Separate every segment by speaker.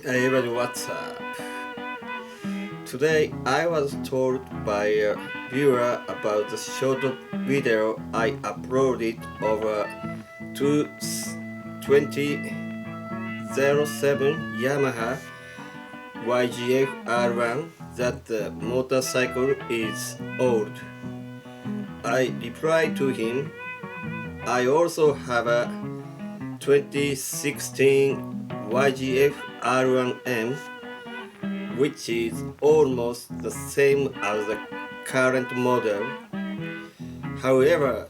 Speaker 1: Hey everybody, what's up? Today I was told by a viewer about the short video I uploaded over to 2007 Yamaha YAMAHAYZF-R1 that the motorcycle is old. I replied to him, I also have a 2016 YAMAHAYZF-R1 M, which is almost the same as the current model. However,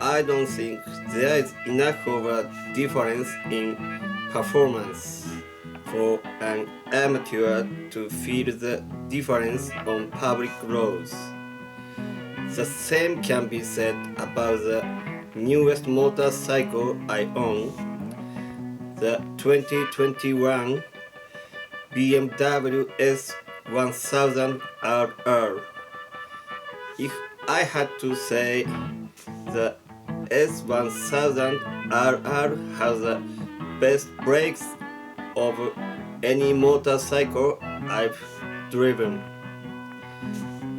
Speaker 1: I don't think there is enough of a difference in performance for an amateur to feel the difference on public roads. The same can be said about the newest motorcycle I own, the 2021 BMW S1000RR. If I had to say, the S1000RR has the best brakes of any motorcycle I've driven.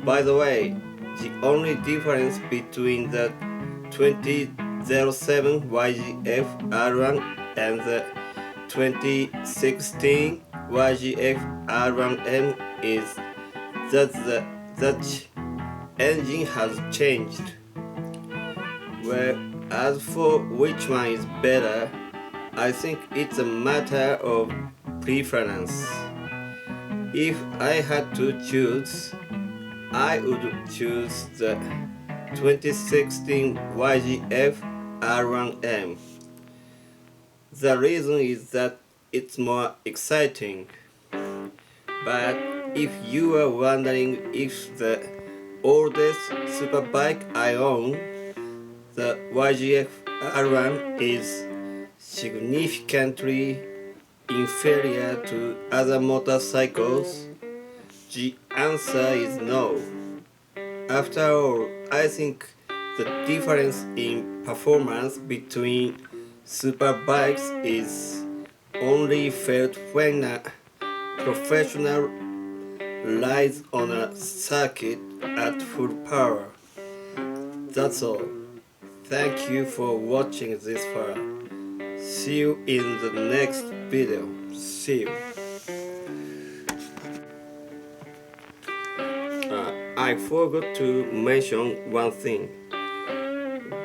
Speaker 1: By the way, the only difference between the 2007 YAMAHAYZF-R1 and the 2016 YAMAHAYZF-R1 M is that the engine has changed. Well, as for which one is better, I think it's a matter of preference. If I had to choose, I would choose the 2016 YAMAHAYZF-R1 M. The reason is that it's more exciting. But if you are wondering if the oldest superbike I own, the YAMAHAYZF-R1 is significantly inferior to other motorcycles, the answer is no. After all, I think the difference in performance between superbikes is only felt when a professional rides on a circuit at full power. That's all. Thank you for watching this far. See you in the next video. See you. I forgot to mention one thing,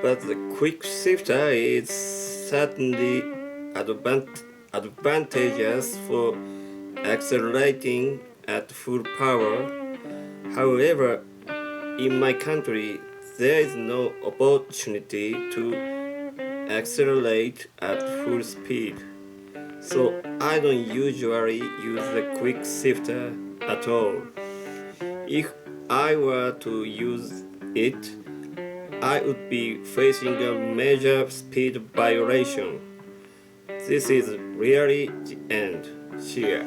Speaker 1: but the quick shifter is certainly advantageous for accelerating at full power. However, in my country, there is no opportunity to accelerate at full speed, so I don't usually use the quick shifter at all. If I were to use it, I would be facing a major speed violation. This is really the end. See ya.